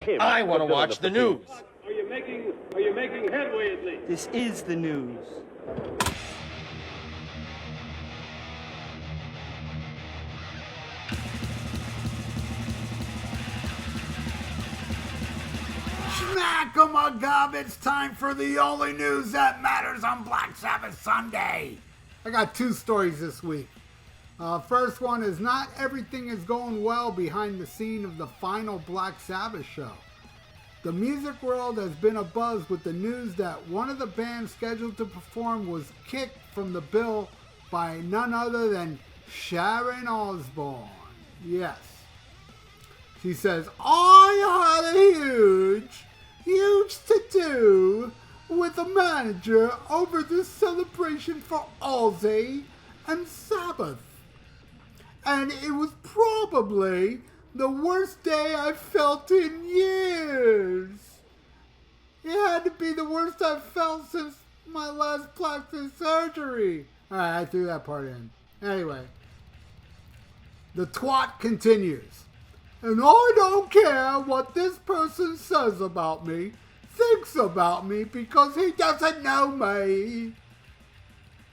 him. I want to watch the news. Are you making headway at least? This is the news. Smack 'em a gob, it's time for the only news that matters on Black Sabbath Sunday. I got two stories this week. First one is not everything is going well behind the scene of the final Black Sabbath show. The music world has been abuzz with the news that one of the bands scheduled to perform was kicked from the bill by none other than Sharon Osbourne. Yes. She says, I had a huge to-do with the manager over this celebration for Ozzy and Sabbath. And it was probably the worst day I've felt in years. It had to be the worst I've felt since my last plastic surgery. Alright, I threw that part in. Anyway, the twat continues. And I don't care what this person says about me, thinks about me, because he doesn't know me.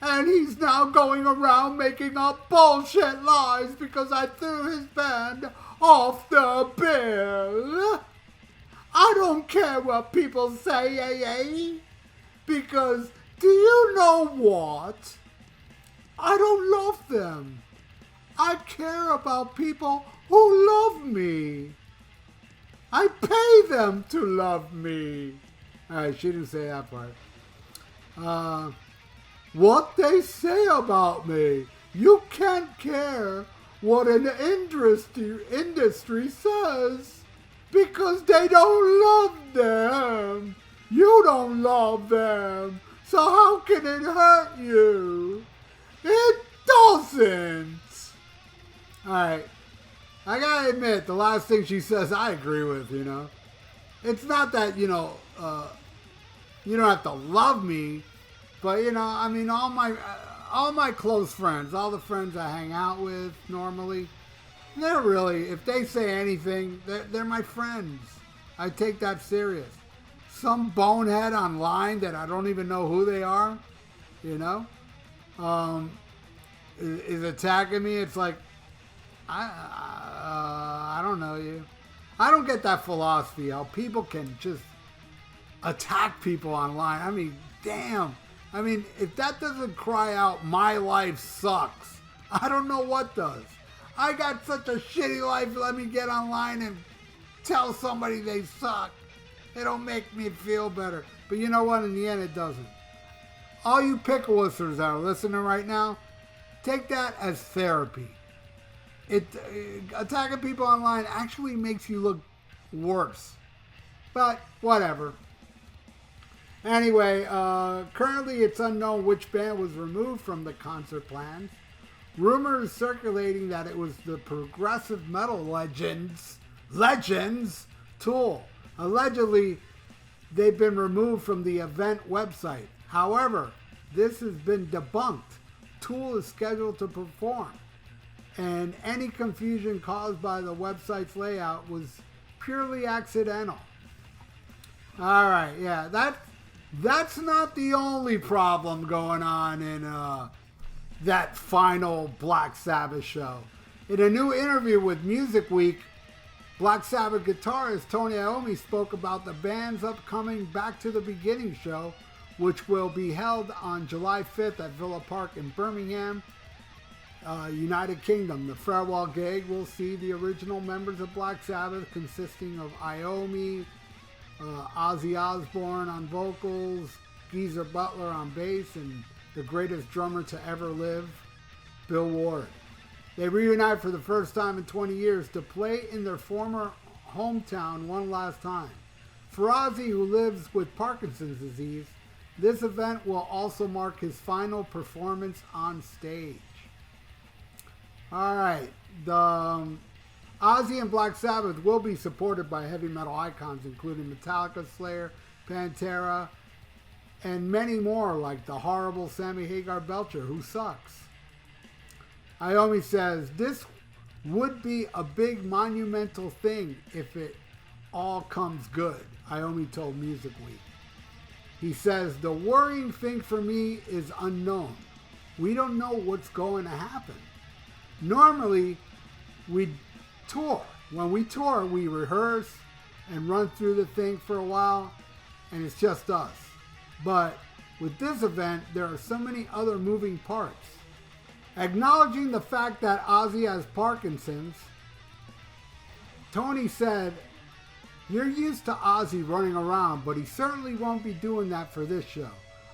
And he's now going around making up bullshit lies because I threw his band off the bill. I don't care what people say, because do you know what? I don't love them. I care about people who love me. I pay them to love me. Alright, she didn't say that part. What they say about me. You can't care what an industry says because they don't love them. You don't love them. So how can it hurt you? It doesn't. Alright. I gotta admit, the last thing she says I agree with, you know. It's not that, you don't have to love me, but, I mean, all my close friends, all the friends I hang out with normally, they're really, if they say anything, they're my friends. I take that serious. Some bonehead online that I don't even know who they are, is attacking me. It's like, I don't know you. I don't get that philosophy, how people can just attack people online. I mean, damn. I mean, if that doesn't cry out, my life sucks, I don't know what does. I got such a shitty life, let me get online and tell somebody they suck. It'll make me feel better. But you know what? In the end, it doesn't. All you pickle listeners that are listening right now, take that as therapy. Attacking people online actually makes you look worse. But whatever. Anyway, currently it's unknown which band was removed from the concert plans. Rumors circulating that it was the progressive metal legends Tool. Allegedly, they've been removed from the event website. However, this has been debunked. Tool is scheduled to perform. And any confusion caused by the website's layout was purely accidental. Alright, yeah, that's not the only problem going on in that final Black Sabbath show. In a new interview with Music Week, Black Sabbath guitarist Tony Iommi spoke about the band's upcoming Back to the Beginning show, which will be held on July 5th at Villa Park in Birmingham, United Kingdom. The farewell gig will see the original members of Black Sabbath, consisting of Iommi, Ozzy Osbourne on vocals, Geezer Butler on bass, and the greatest drummer to ever live, Bill Ward. They reunite for the first time in 20 years to play in their former hometown one last time. For Ozzy, who lives with Parkinson's disease, this event will also mark his final performance on stage. Alright, the Ozzy and Black Sabbath will be supported by heavy metal icons including Metallica, Slayer, Pantera, and many more like the horrible Sammy Hagar Belcher, who sucks. Iommi says, this would be a big monumental thing if it all comes good, Iommi told Music Week. He says, the worrying thing for me is unknown. We don't know what's going to happen. Normally, we tour. When we tour, we rehearse and run through the thing for a while, and it's just us. But with this event, there are so many other moving parts. Acknowledging the fact that Ozzy has Parkinson's, Tony said, you're used to Ozzy running around, but he certainly won't be doing that for this show.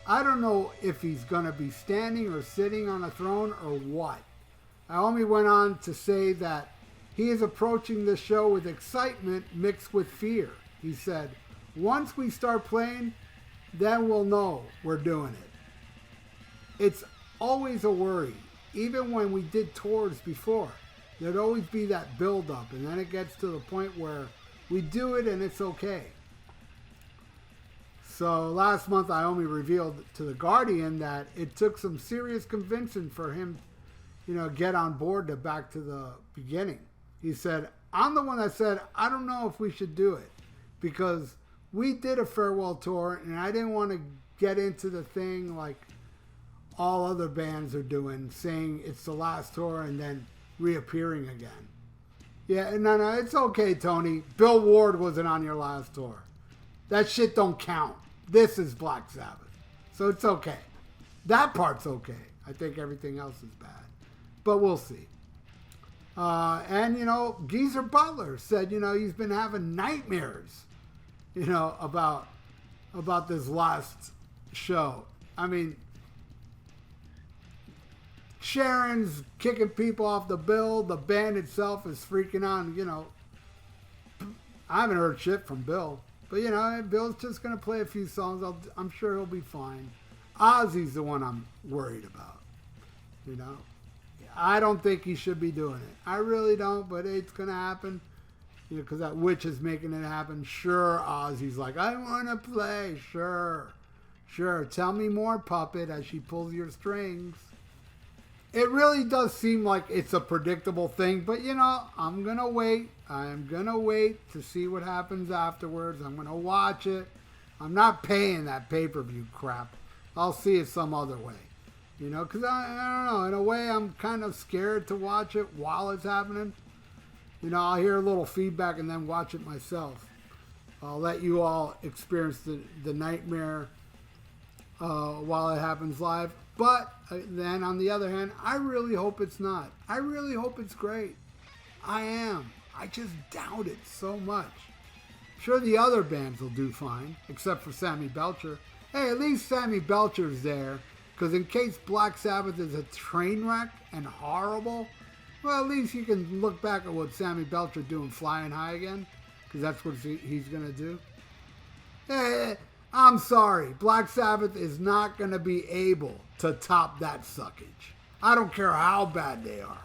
I don't know if he's going to be standing or sitting on a throne or what. Iommi went on to say that he is approaching the show with excitement mixed with fear. He said, once we start playing, then we'll know we're doing it. It's always a worry. Even when we did tours before, there'd always be that build-up, and then it gets to the point where we do it and it's okay. So last month, Iommi revealed to The Guardian that it took some serious convincing for him, get on board to back to the beginning. He said, I'm the one that said, I don't know if we should do it, because we did a farewell tour and I didn't want to get into the thing like all other bands are doing, saying it's the last tour and then reappearing again. Yeah, no, it's okay, Tony. Bill Ward wasn't on your last tour. That shit don't count. This is Black Sabbath. So it's okay. That part's okay. I think everything else is bad. But we'll see. And Geezer Butler said, he's been having nightmares, about this last show. I mean, Sharon's kicking people off the bill. The band itself is freaking out. I haven't heard shit from Bill. But, Bill's just going to play a few songs. I'm sure he'll be fine. Ozzy's the one I'm worried about. I don't think he should be doing it. I really don't, but it's going to happen. Because that witch is making it happen. Sure, Ozzy's like, I want to play. Sure. Tell me more, puppet, as she pulls your strings. It really does seem like it's a predictable thing, but I'm going to wait. I'm going to wait to see what happens afterwards. I'm going to watch it. I'm not paying that pay-per-view crap. I'll see it some other way. Because I don't know. In a way, I'm kind of scared to watch it while it's happening. I'll hear a little feedback and then watch it myself. I'll let you all experience the nightmare while it happens live. But then, on the other hand, I really hope it's not. I really hope it's great. I am. I just doubt it so much. Sure, the other bands will do fine, except for Sammy Belcher. Hey, at least Sammy Belcher's there, because in case Black Sabbath is a train wreck and horrible, well, at least you can look back at what Sammy Belcher doing Flying High again, because that's what he's going to do. Hey, I'm sorry. Black Sabbath is not going to be able to top that suckage. I don't care how bad they are.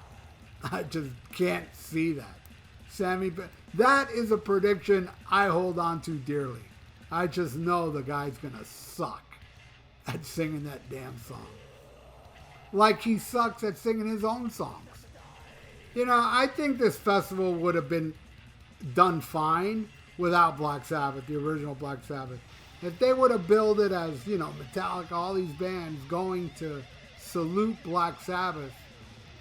I just can't see that. That is a prediction I hold on to dearly. I just know the guy's going to suck at singing that damn song. Like he sucks at singing his own songs. I think this festival would have been done fine without Black Sabbath, the original Black Sabbath. If they would have billed it as, Metallica, all these bands going to salute Black Sabbath,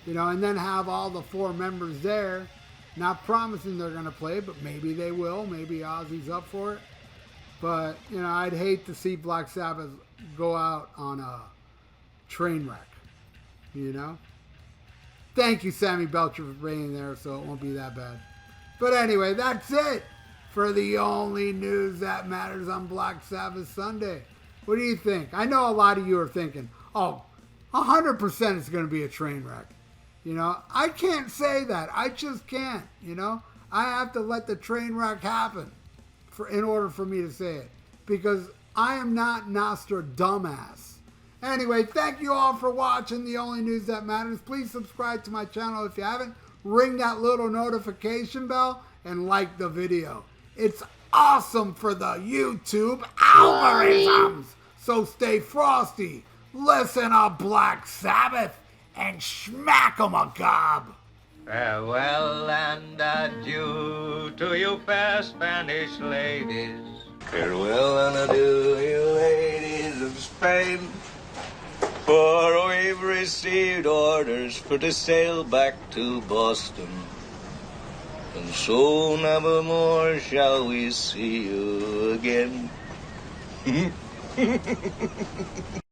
and then have all the 4 members there, not promising they're going to play, but maybe they will. Maybe Ozzy's up for it. But, I'd hate to see Black Sabbath go out on a train wreck, Thank you, Sammy Belcher, for being there, so it won't be that bad. But anyway, that's it for the only news that matters on Black Sabbath Sunday. What do you think? I know a lot of you are thinking, 100% it's going to be a train wreck. I can't say that. I just can't, I have to let the train wreck happen in order for me to say it. Because I am not Nostradamus. Anyway, thank you all for watching The Only News That Matters. Please subscribe to my channel if you haven't. Ring that little notification bell and like the video. It's awesome for the YouTube algorithms. So stay frosty. Listen to Black Sabbath and smack 'em a gob. Farewell and adieu to you fair Spanish ladies. Farewell and adieu, you ladies of Spain. For we've received orders for to sail back to Boston. And so never more shall we see you again.